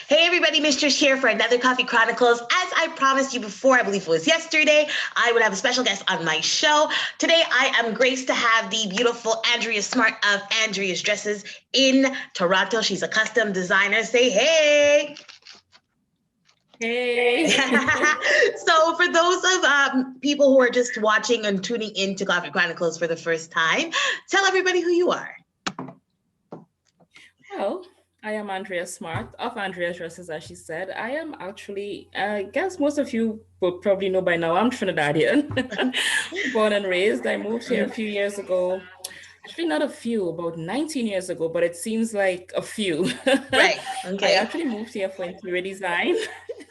Hey everybody, Mistress here for another Coffee Chronicles. As I promised you before, I believe it was yesterday, I would have a special guest on my show. Today, I am graced to have the beautiful Andrea Smart of Andrea'S Dresses in Toronto. She's a custom designer. Say hey. Hey. So for those of people who are just watching and tuning into Coffee Chronicles for the first time, tell everybody who you are. Well, I am Andrea Smart of Andrea's Dresses, as she said. I am actually, I guess most of you will probably know by now, I'm Trinidadian, born and raised. I moved here a few years ago. Actually, not a few, about 19 years ago, but it seems like a few. Right. I Okay. actually moved here for interior design.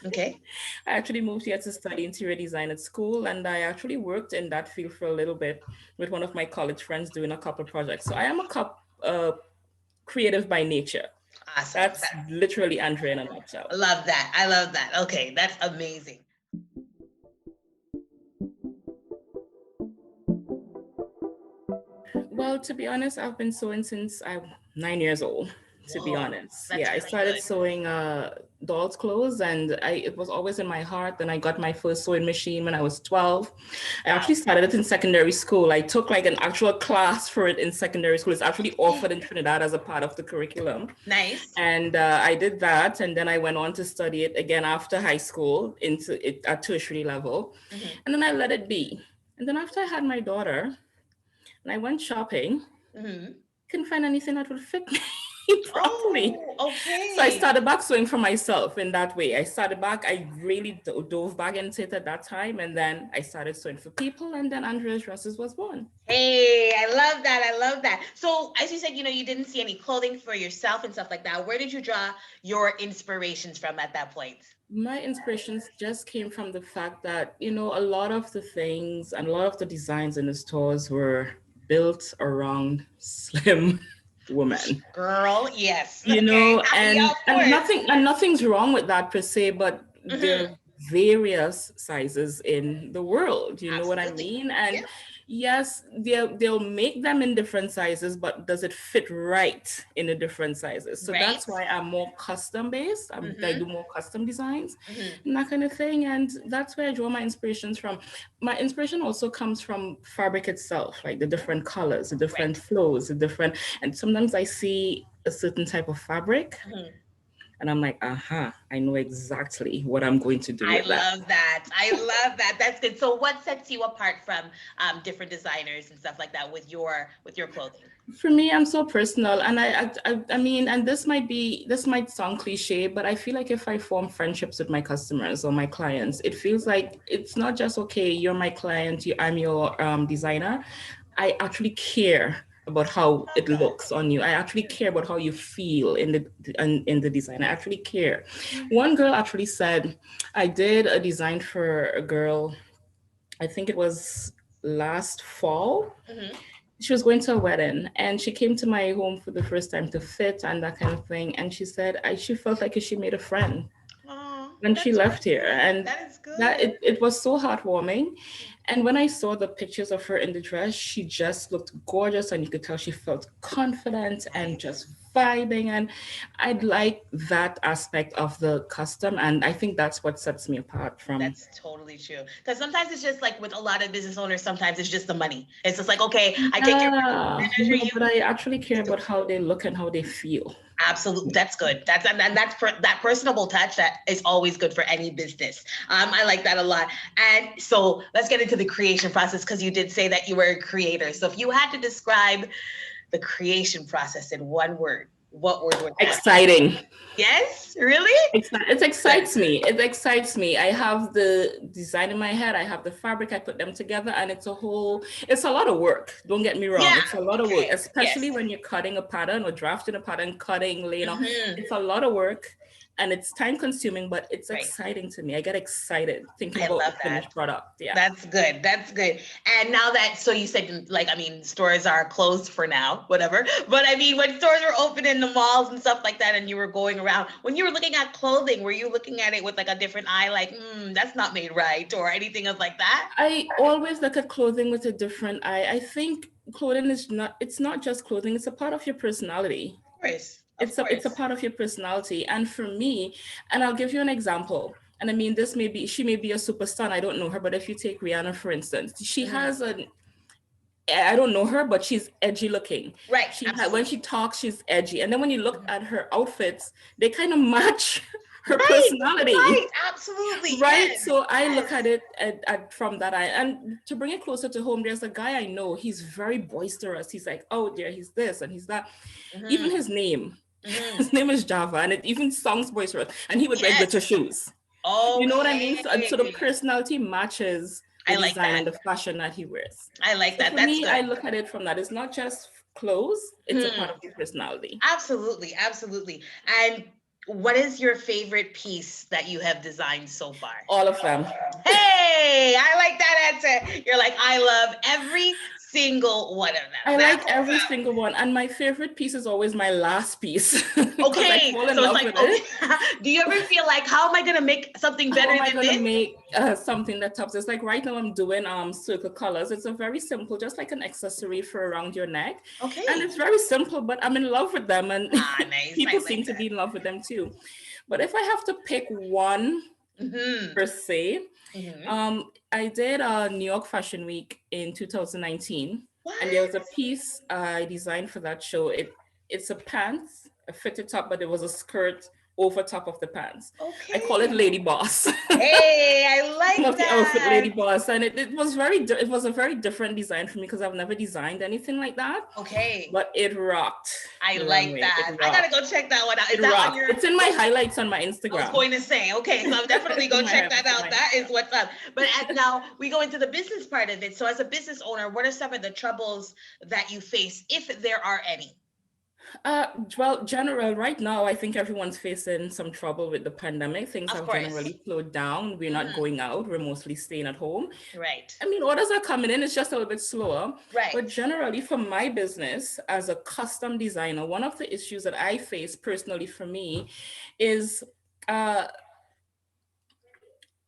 Okay. I actually moved here to study interior design at school, and I actually worked in that field for a little bit with one of my college friends doing a couple of projects. So I am creative by nature. Awesome. That's literally Andrea in a nutshell. I love that. I love that. Okay, that's amazing. Well, to be honest, I've been sewing since I'm 9 years old. To be honest, that's yeah, I really started good. sewing dolls' clothes, and it was always in my heart. Then I got my first sewing machine when I was 12. I actually started it in secondary school. I took like an actual class for it in secondary school. It's actually offered in Trinidad as a part of the curriculum. Nice. And I did that, and then I went on to study it again after high school into it at tertiary level, and then I let it be. And then after I had my daughter, and I went shopping, couldn't find anything that would fit me properly. Oh, okay. So I started back sewing for myself in that way. I started back, I really dove back into it at that time. And then I started sewing for people, and then Andrea's Dresses was born. Hey, I love that. I love that. So as you said, you didn't see any clothing for yourself and stuff like that. Where did you draw your inspirations from at that point? My inspirations just came from the fact that, a lot of the things and a lot of the designs in the stores were built around slim women. Girl, yes. And nothing's wrong with that per se, but there are various sizes in the world. You know what I mean? And yes, they'll make them in different sizes, but does it fit right in the different sizes? So that's why I'm more custom based. I do more custom designs and that kind of thing. And that's where I draw my inspirations from. My inspiration also comes from fabric itself, like the different colors, the different flows, and sometimes I see a certain type of fabric. And I'm like, I know exactly what I'm going to do with that. I love that. I love that. That's good. So what sets you apart from different designers and stuff like that with your clothing? For me, I'm so personal. And I mean, and this might sound cliche, but I feel like if I form friendships with my customers or my clients, it feels like it's not just, okay, you're my client, I'm your designer. I actually care about how it looks on you. I actually care about how you feel in the design. I actually care. One girl actually said, I did a design for a girl, I think it was last fall. She was going to a wedding and she came to my home for the first time to fit and that kind of thing. And she said she felt like she made a friend when she left here. And it was so heartwarming. And when I saw the pictures of her in the dress, she just looked gorgeous, and you could tell she felt confident and just vibing. And I'd like that aspect of the custom, and I think that's what sets me apart from. That's totally true. Because sometimes it's just like with a lot of business owners, sometimes it's just the money. It's just like, okay, I take care of but I actually care about how they look and how they feel. Absolutely, that's good. That's that personable touch that is always good for any business. I like that a lot. And so let's get into the creation process, because you did say that you were a creator. So if you had to describe the creation process in one word, what word would that exciting be? Yes, really? It excites me. It excites me. I have the design in my head. I have the fabric. I put them together, and it's a lot of work. Don't get me wrong. Yeah, it's a lot of work, especially when you're cutting a pattern or drafting a pattern, cutting, It's a lot of work. And it's time consuming, but it's exciting to me. I get excited thinking about the finished product. Yeah. That's good. That's good. And now that, so you said, stores are closed for now, whatever. But I mean, when stores were open in the malls and stuff like that, and you were going around, when you were looking at clothing, were you looking at it with like a different eye, like, that's not made right, or anything of like that? I always look at clothing with a different eye. I think clothing it's not just clothing, it's a part of your personality. Of course. Of It's a course. part of your personality. And for me, and I'll give you an example. And I mean, she may be a superstar. And I don't know her, but if you take Rihanna, for instance, she Mhm. has I don't know her, but she's edgy looking. Right. When Absolutely. she talks, she's edgy. And then when you look at her outfits, they kind of match her Right. personality. Right. Absolutely. Right. Yes. So I look Yes. at it from that eye. And to bring it closer to home, there's a guy I know. He's very boisterous. He's like, oh dear, he's this and he's that. Even Hmm. his name, Hmm. his name is Java, and it even sounds boisterous. And he would wear glitter Yes. shoes. You know what I mean? So the Okay. personality matches the I like design that. and the fashion that he wears. I like So that. for That's me, I good. look at it from that. It's not just clothes, it's a part Hmm. of your personality. Absolutely. Absolutely. And what is your favorite piece that you have designed so far? All of them. Hey, I like that answer. You're like, I love every single one of them. I That's like what's every up. single one. And my favorite piece is always my last piece because I Okay, fall in so it's love like, with okay, it. do you ever feel like, how am I gonna make something How better am I than going to this? make something that tops? It's like right now I'm doing circle colors. It's a very simple, just like an accessory for around your neck. And Okay. it's very simple, but I'm in love with them. And Ah, nice. I people like seem to that. be in love with them too. But if I have to pick one Mm-hmm. per se, Mm-hmm. I did a New York Fashion Week in 2019, and there What? was a piece I designed for that show. It's a pants, a fitted top, but there was a skirt over top of the pants. I call it Okay. Lady Boss. Hey, I Name like of the outfit, that. Lady Boss, and it was a very different design for me because I've never designed anything like that. Okay. But it rocked I the like runway. It that. I gotta rocked. go check that one out. Is It that on rocked. your? It's in my highlights on my I was Instagram. going to say, okay, so I'm definitely It's in going to my check that highlights on out. my That is Instagram. what's up. But now we go into the business part of it. So, as a business owner, what are some of the troubles that you face, if there are any? Well, general, right now, I think everyone's facing some trouble with the pandemic. Things Of have course. generally slowed down. We're not Hmm. going out. We're mostly staying at home. Right. I mean, orders are coming in. It's just a little bit slower. But Right. generally, for my business as a custom designer, one of the issues that I face personally for me is uh,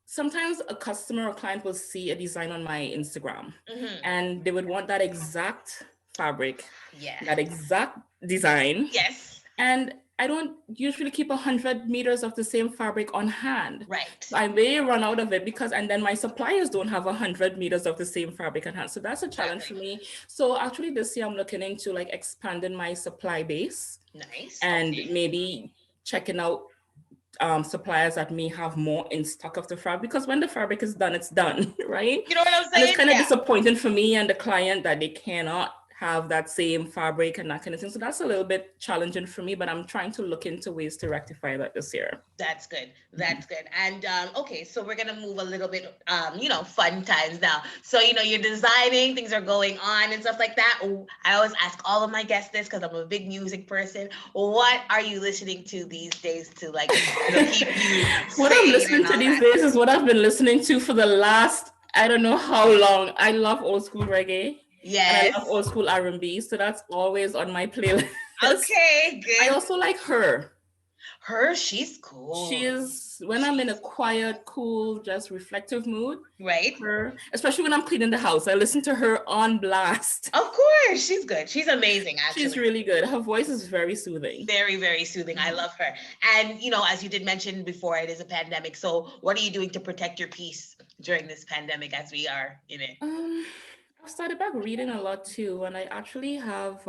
sometimes a customer or client will see a design on my Instagram Hmm. and they would want that exact fabric, Yeah. that exact design. Yes. And I don't usually keep 100 meters of the same fabric on hand. Right. I may run out of it and then my suppliers don't have 100 meters of the same fabric on hand. So that's a challenge for Exactly. me. So actually this year I'm looking into like expanding my supply base Nice. and Okay. maybe checking out suppliers that may have more in stock of the fabric because when the fabric is done, it's done, right? You know what I'm And it's saying? kind of Yeah. disappointing for me and the client that they cannot have that same fabric and that kind of thing. So that's a little bit challenging for me, but I'm trying to look into ways to rectify that this year. That's good. That's good. And okay, so we're gonna move a little bit, fun times now. So you're designing, things are going on and stuff like that. I always ask all of my guests this because I'm a big music person. What are you listening to these days to like, keep you What I'm sane listening and to all these that? days is what I've been listening to for the last, I don't know how long. I love old school reggae and I Yes. love old school R&B. So that's always on my playlist. Okay. I Good. also like her. Her, she's She cool. is when I'm in a She's quiet, cool, just reflective mood. right. Her, especially when I'm cleaning the house, I listen to her on blast. Of course, she's good. She's amazing, She's actually. really good. Her voice is very soothing. Very, very soothing. I love her. And, as you did mention before, it is a pandemic. So, what are you doing to protect your peace during this pandemic as we are in it? Um, I've started back reading a lot too, and I actually have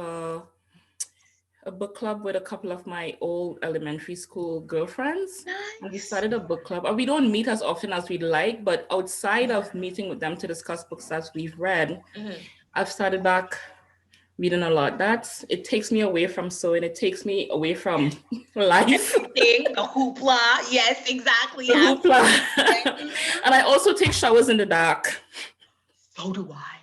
a book club with a couple of my old elementary school girlfriends. And we Nice. started a book club. And we don't meet as often as we'd like, but outside of meeting with them to discuss books that we've read, Mhm. I've started back reading a lot. It takes me away from sewing. It takes me away from life, Everything, the hoopla. Yes, exactly. the hoopla. Absolutely. Mhm. And I also take showers in the dark. So do I.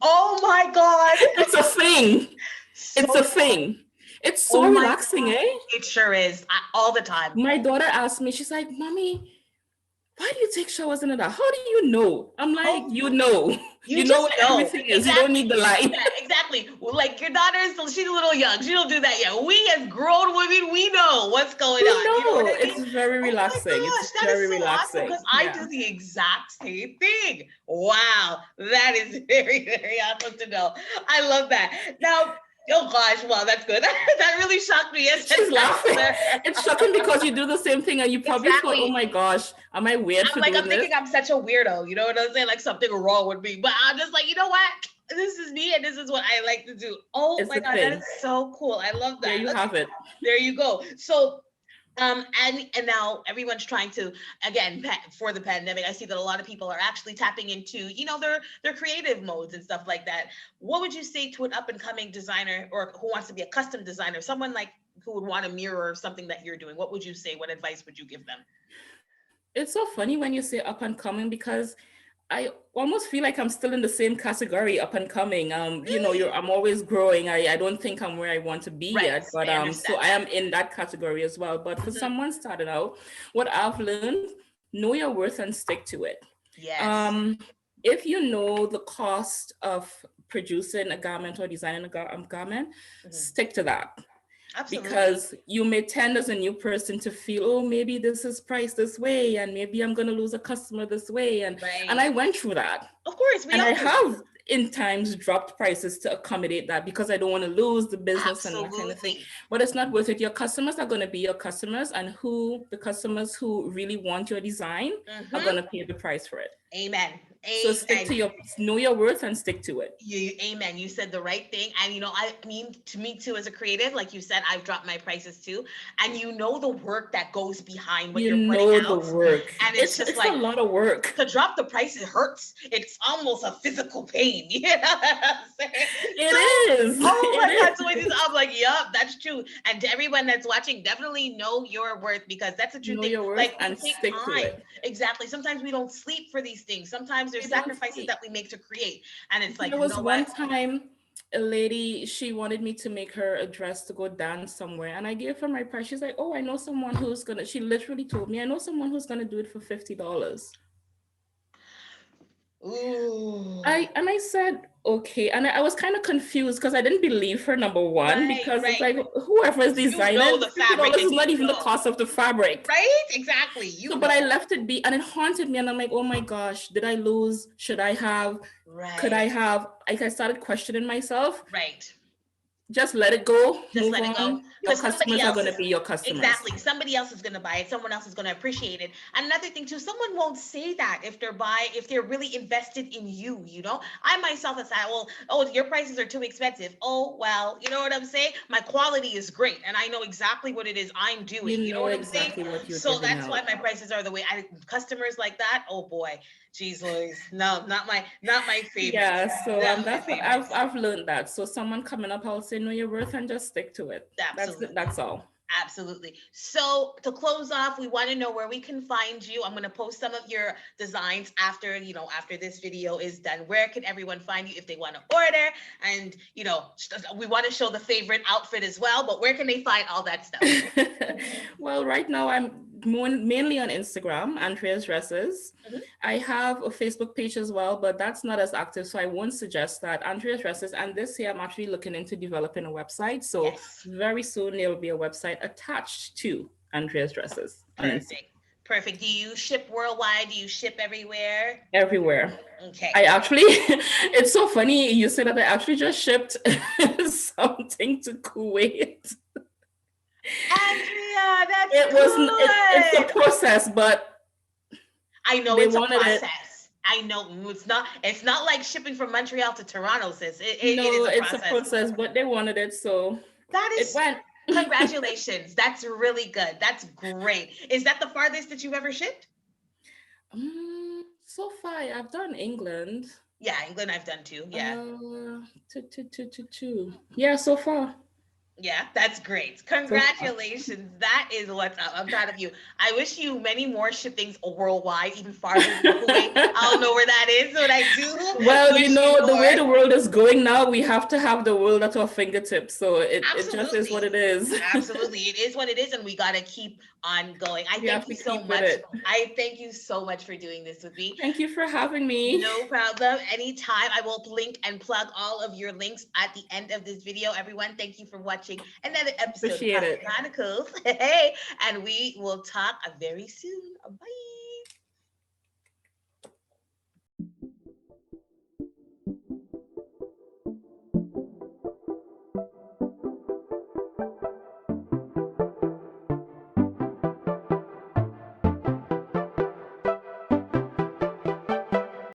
Oh my God. It's a thing. It's So a do I. thing. It's Oh so my relaxing, God. eh? It sure is. All the time. My daughter asked me, she's like, Mommy, why do you take showers in the dark? How do you know? I'm like, Oh, you know. you You know just where know. everything is. You don't Exactly. need the light. Yeah, exactly. Well, like your daughter is, she's a little young. She don't do that yet. We as grown women, we know what's going We on. You know what know. I mean? It's very Oh my relaxing. It's gosh, that is very so awesome because relaxing. I do Yeah. the exact same thing. Wow, that is very, very awesome to know. I love that. Now, Oh gosh, wow, that's good. That really shocked me. Yes, She's laughing. It's shocking because you do the same thing and you probably thought, oh exactly. my gosh, am I weird I'm for like, doing I'm this? thinking I'm such a weirdo. You know what I'm saying? Like something wrong with me. But I'm just like, you know what? This is me and this is what I like to do. Oh It's my the God, that thing. is so cool. I love There that. you Okay, have it. there you go. So and now everyone's trying to, again, for the pandemic, I see that a lot of people are actually tapping into, their creative modes and stuff like that. What would you say to an up and coming designer or who wants to be a custom designer, someone like who would want to mirror something that you're doing? What would you say? What advice would you give them? It's so funny when you say up and coming because I almost feel like I'm still in the same category, up and coming. Really? I'm always growing. I don't think I'm where I want to be Right. yet, but I so understand I that. am in that category as well. But for Mhm. someone starting out, what I've learned, know your worth and stick to it. Yes. Um, if you know the cost of producing a garment or designing a garment, Mhm. stick to that, Absolutely. because you may tend as a new person to feel, oh, maybe this is priced this way and maybe I'm going to lose a customer this way, and Right. I went through that, Of course, we and I all do. have in times dropped prices to accommodate that because I don't want to lose the business and that kind of thing. Absolutely. But it's not worth it. Your customers are going to be your customers, and the customers who really want your design are going Hmm. to pay the price for it. Amen. So stick to Amen. know your worth and stick to it. Amen. You said the right thing. And I mean, to me too, as a creative, like you said, I've dropped my prices too. And the work that goes behind what You you're putting know the out. work. And it's just It's a like, lot of work. to drop the price, it hurts. It's almost a physical pain. You know what I'm saying? So, It is. oh my God. It So is. I'm like, yup, that's true. And to everyone that's watching, definitely know your worth, because that's a true Know thing. your worth Like, we and take stick to time. it. Exactly. Sometimes we don't sleep for these things. Sometimes there's We don't sacrifices see. that we make to create. And it's like, There you was know what? one time a lady, she wanted me to make her a dress to go dance somewhere. And I gave her my price. She's like, oh, I know someone who's gonna, she literally told me, I know someone who's gonna do it for $50. Ooh. I said, okay. And I was kind of confused because I didn't believe her, number one, Right, because it's right. like whoever is You know designing, the fabric $50 is and not even the know. cost of the fabric. Right? Exactly. So, but I Know. left it be, and it haunted me. And I'm like, oh my gosh, did I lose? Should I have? Could I Right. have? Like, I started questioning myself. Right. Just let it go, Just move let it go. on. Your Because somebody customers are else going to is be your customers. exactly, somebody else is gonna buy it, someone else is gonna appreciate it. And another thing too, someone won't say that if they're really invested in you. I myself have said, well, oh, your prices are too expensive. Oh, well, you know what I'm saying? My quality is great and I know exactly what it is I'm doing. You You know know what I'm saying? exactly what you're So giving that's why out. my prices are the way customers like that. Oh boy, geez Louise. No, not my favorites. Yeah, so Not my that's what favorites. I've learned that. So someone coming up, I'll say, know your worth and just stick to it. Absolutely. That's all. Absolutely. So to close off, we want to know where we can find you. I'm going to post some of your designs after this video is done. Where can everyone find you if they want to order? And, we want to show the favorite outfit as well, but where can they find all that stuff? Well, right now I'm mainly on Instagram, Andrea's Dresses. Mhm. I have a Facebook page as well, but that's not as active, so I won't suggest that. Andrea's Dresses, and this year I'm actually looking into developing a website. So Yes. very soon there will be a website attached to Andrea's Dresses on Instagram. Perfect. Perfect. Do you ship worldwide? Do you ship everywhere? Everywhere. Okay. I actually, it's so funny you said that. I actually just shipped something to Kuwait. Andrea, that's It was, it's a good. process, but I know they it's a wanted it. process. I know it's not like shipping from Montreal to Toronto, sis. It is No, a it's a process. process, but they wanted it, so That it is went. congratulations. That's really good. That's great. Is that the farthest that you've ever shipped? So far, I've done England. Yeah, England I've done too. Yeah. Two. Yeah, so far. Yeah, that's great. So far. Congratulations. That is what's up. I'm proud of you. I wish you many more shippings worldwide, even farther than Kuwait. I don't know where that is, but I do Well, wish you the more. way the world is going now, we have to have the world at our fingertips. So it just is what Absolutely. it is. Absolutely. It is what it is, and we got to keep on going. I We thank have you to so keep with much. it. I thank you so much for doing this with me. Thank you for having me. No problem. Anytime. I will link and plug all of your links at the end of this video. Everyone, thank you for watching another episode of Appreciate it. Chronicles. Hey, and we will talk very soon. Bye.